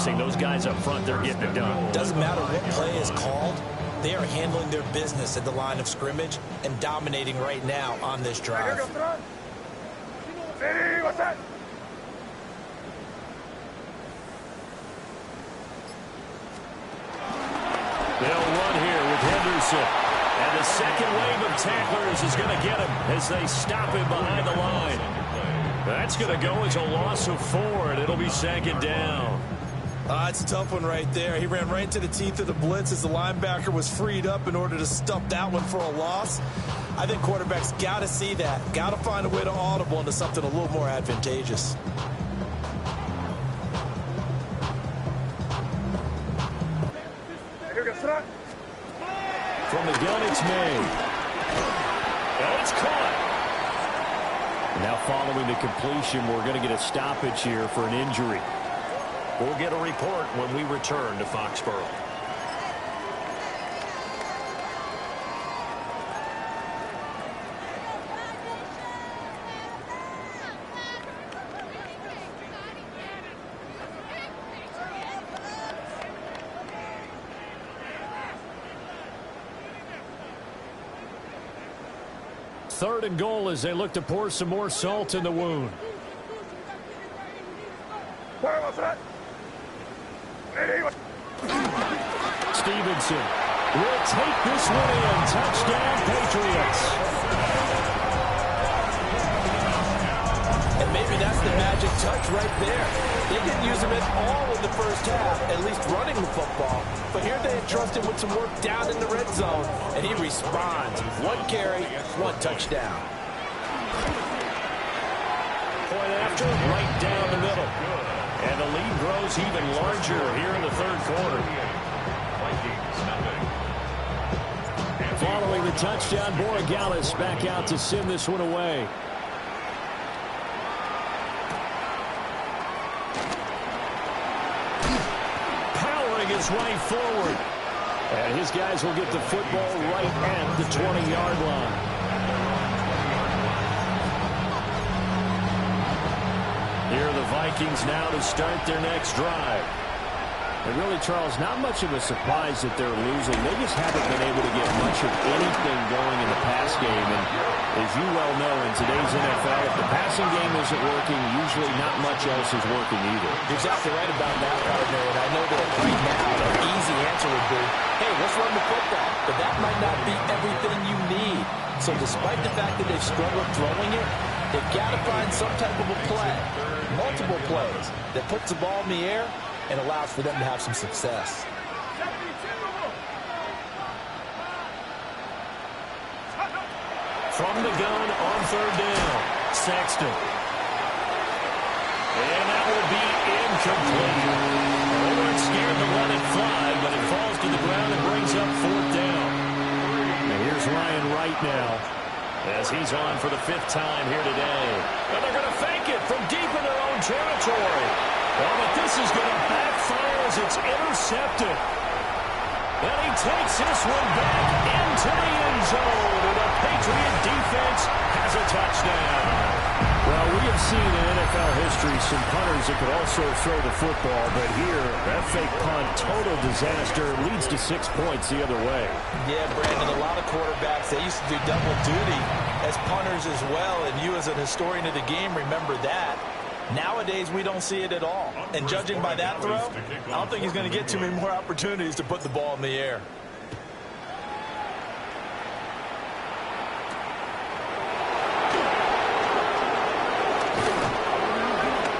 pressing. Those guys up front, they're getting it done. Doesn't matter what play is called. They are handling their business at the line of scrimmage and dominating right now on this drive. They'll run here with Henderson. And the second wave of tacklers is going to get him as they stop him behind the line. That's going to go as a loss of 4, and it'll be second down. It's a tough one right there. He ran right into the teeth of the blitz as the linebacker was freed up in order to stuff that one for a loss. I think quarterbacks got to see that. Got to find a way to audible into something a little more advantageous. From the gun, it's made. And it's caught. Now following the completion, we're going to get a stoppage here for an injury. We'll get a report when we return to Foxborough. Third and goal as they look to pour some more salt in the wound. Stevenson will take this one in. Touchdown, Patriots. And maybe that's the magic touch right there. They didn't use him at all in the first half, at least running the football. But here they entrust him with some work down in the red zone, and he responds. 1 carry, 1 touchdown. Point after, right down the middle. And the lead grows even larger here in the third quarter. Following the touchdown, Borregales back out to send this one away. Powering his way forward. And his guys will get the football right at the 20-yard line. Here are the Vikings now to start their next drive. And really, Charles, not much of a surprise that they're losing. They just haven't been able to get much of anything going in the pass game. And as you well know, in today's NFL, if the passing game isn't working, usually not much else is working either. You're exactly right about that, partner. And I know that right now, the easy answer would be, hey, let's run the football. But that might not be everything you need. So despite the fact that they've struggled throwing it, they've got to find some type of a play, multiple plays, that puts the ball in the air and allows for them to have some success. From the gun on third down, Sexton. And that will be incomplete. They weren't scared to let it fly, but it falls to the ground and brings up fourth down. And here's Ryan Wright now, as he's on for the 5th time here today. And they're going to fake it from deep in their own territory. Oh, but this is going to backfire as it's intercepted. And he takes this one back into the end zone. And the Patriot defense has a touchdown. Well, we have seen in NFL history some punters that could also throw the football. But here, that fake punt, total disaster, leads to 6 points the other way. Yeah, Brandon, a lot of quarterbacks, they used to do double duty as punters as well. And you as an historian of the game remember that. Nowadays, we don't see it at all. And judging by that throw, I don't think he's going to get too many more opportunities to put the ball in the air.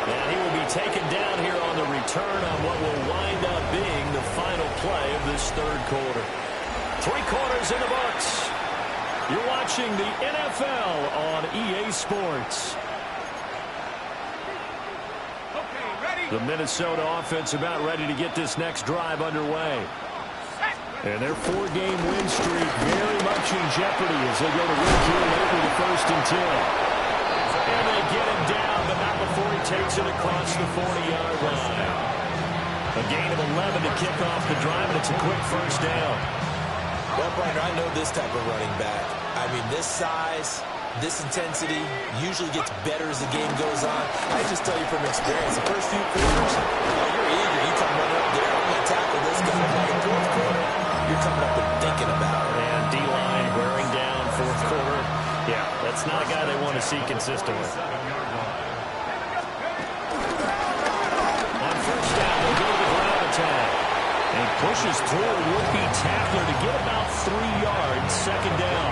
And he will be taken down here on the return on what will wind up being the final play of this third quarter. 3 quarters in the books. You're watching the NFL on EA Sports. The Minnesota offense about ready to get this next drive underway. And their 4-game win streak very much in jeopardy as they go to work here late with the 1st and 10. And they get him down, but not before he takes it across the 40-yard line. A gain of 11 to kick off the drive, and it's a quick first down. Well, partner, I know this type of running back. I mean, this size, this intensity usually gets better as the game goes on. I just tell you from experience, the first few quarters, you're eager. You talk about consistently. On first down, they'll go to the ground attack. And pushes through a would-be tackler to get about 3 yards, second down.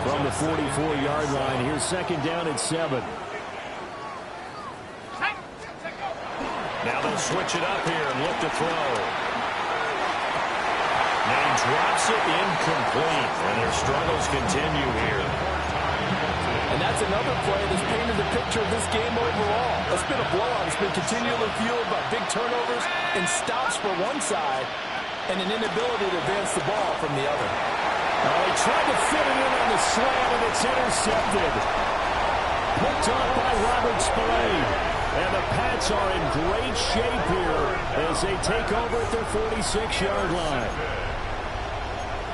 From the 44-yard line, here's second down at 7. Now they'll switch it up here and look to throw. Now he drops it incomplete, and their struggles continue here. And that's another play that's painted the picture of this game overall. It's been a blowout. It's been continually fueled by big turnovers and stops for one side and an inability to advance the ball from the other. He tried to fit it in on the slant, and it's intercepted. Picked off by Robert Spillane. And the Pats are in great shape here as they take over at their 46-yard line.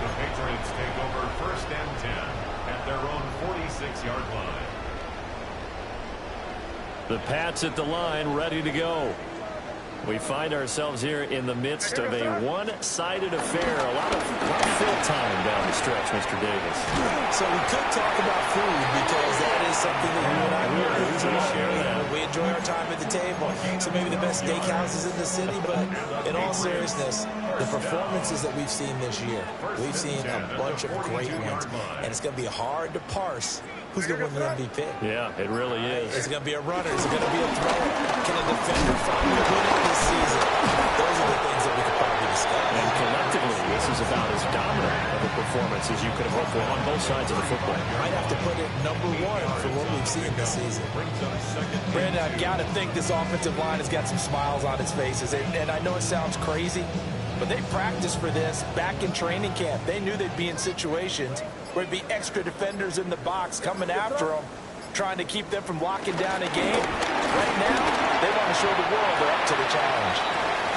The Patriots take over first and 10 at their own 46-yard line. The Pats at the line, ready to go. We find ourselves here in the midst of a one-sided affair. A lot of fill time down the stretch, Mr. Davis. So we could talk about food because that is something that you and I really share. We enjoy our time at the table. So maybe the best steakhouses in the city, but in all seriousness, the performances that we've seen this year, we've seen a bunch of great ones, and it's going to be hard to parse who's going to win the MVP. Yeah, it really is. Is it going to be a runner? Is it going to be a thrower? Can a defender finally win it this season? Those are the things that we could probably discuss. And collectively, this is about as dominant of a performance as you could have hoped for on both sides of the football. Might have to put it number 1 for what we've seen this season. Brandon, I've got to think this offensive line has got some smiles on its faces. And I know it sounds crazy, but they practiced for this back in training camp. They knew they'd be in situations where there'd be extra defenders in the box coming after them, trying to keep them from locking down a game. Right now, they want to show the world they're up to the challenge.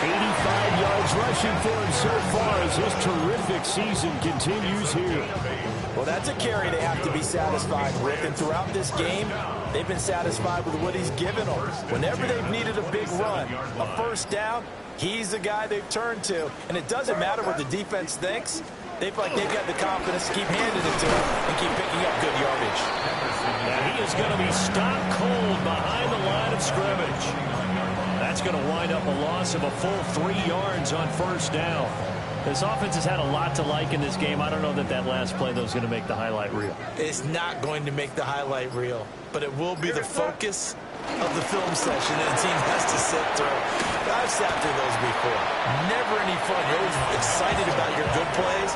85 yards rushing for him so far as this terrific season continues here. Well, that's a carry they have to be satisfied with. And throughout this game, they've been satisfied with what he's given them. Whenever they've needed a big run, a first down, he's the guy they've turned to. And it doesn't matter what the defense thinks. They feel like they've got the confidence to keep handing it to him and keep picking up good yardage. Now he is going to be stopped cold behind the line of scrimmage. That's going to wind up a loss of a full 3 yards on first down. This offense has had a lot to like in this game. I don't know that last play, though, is going to make the highlight reel. It's not going to make the highlight reel, but it will be the focus of the film session, and the team has to sit through. I've sat through those before. Never any fun. You're always excited about your good plays,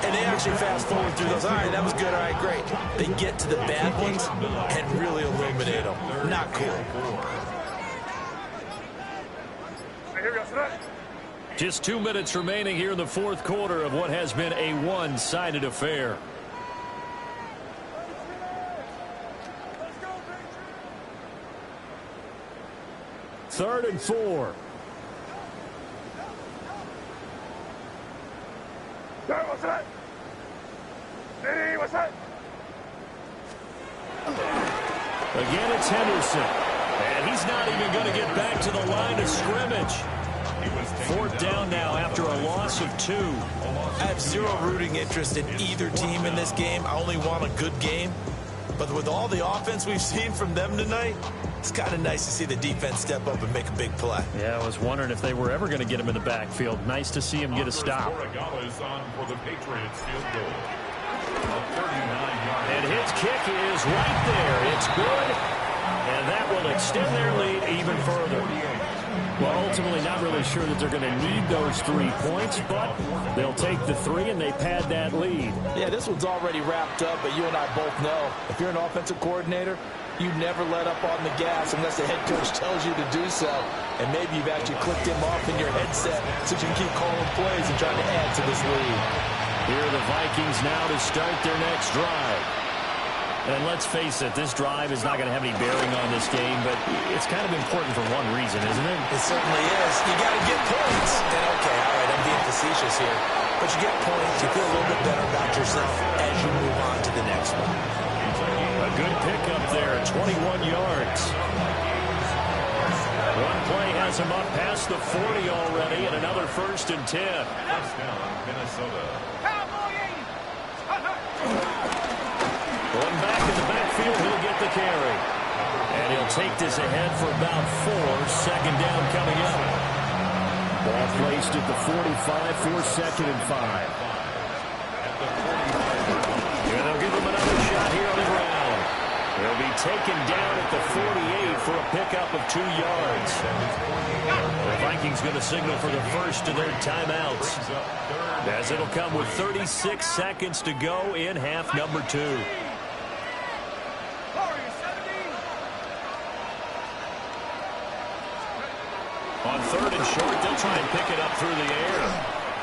and they actually fast forward through those. All right, that was good. All right, great. They get to the bad ones and really illuminate them. Not cool. Just 2 minutes remaining here in the fourth quarter of what has been a one-sided affair. Third and 4. Again, it's Henderson. And he's not even going to get back to the line of scrimmage. Fourth down now after a loss of 2. I have zero rooting interest in either team in this game. I only want a good game. But with all the offense we've seen from them tonight, it's kind of nice to see the defense step up and make a big play. Yeah, I was wondering if they were ever going to get him in the backfield. Nice to see him get a stop. And his kick is right there. It's good. And that will extend their lead even further. Well, ultimately not really sure that they're going to need those 3 points, but they'll take the 3 and they pad that lead. Yeah, this one's already wrapped up, but you and I both know if you're an offensive coordinator, you never let up on the gas unless the head coach tells you to do so. And maybe you've actually clicked him off in your headset so you can keep calling plays and trying to add to this lead. Here are the Vikings now to start their next drive. And let's face it, this drive is not going to have any bearing on this game, but it's kind of important for one reason, isn't it? It certainly is. You got to get points. And okay, all right, I'm being facetious here. But you get points, you feel a little bit better about yourself as you move on to the next one. A good pickup there, 21 yards. One play has him up past the 40 already, and another first and 10. First down, Minnesota. backfield. He'll get the carry. And he'll take this ahead for about 4. Second down coming up. Ball placed at the 45 for 2nd and 5. And they'll give him another shot here on the ground. He'll be taken down at the 48 for a pickup of 2 yards. The Vikings going to signal for the first of their timeouts, as it'll come with 36 seconds to go in half number 2. On 3rd and short, they'll try and pick it up through the air.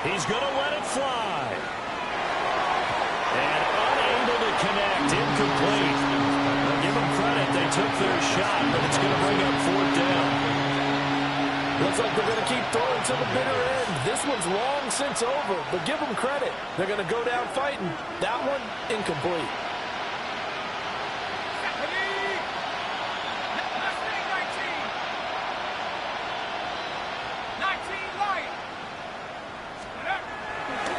He's going to let it fly. And unable to connect, incomplete. Well, give them credit, they took their shot, but it's going to bring up 4th down. Looks like they're going to keep throwing to the bitter end. This one's long since over, but give them credit. They're going to go down fighting. That one, incomplete.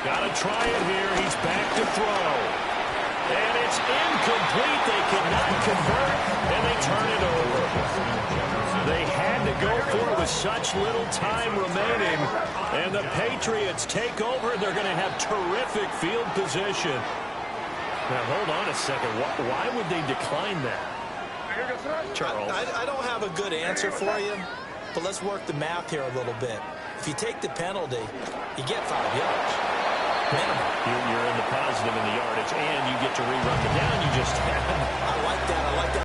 Got to try it here. He's back to throw. And it's incomplete. They cannot convert, and they turn it over. They had to go for it with such little time remaining. And the Patriots take over. They're going to have terrific field position. Now, hold on a second. Why would they decline that? Charles? I don't have a good answer for you, but let's work the math here a little bit. If you take the penalty, you get 5 yards. Minimum. You're in the positive in the yardage, and you get to rerun the down you just had. I like that a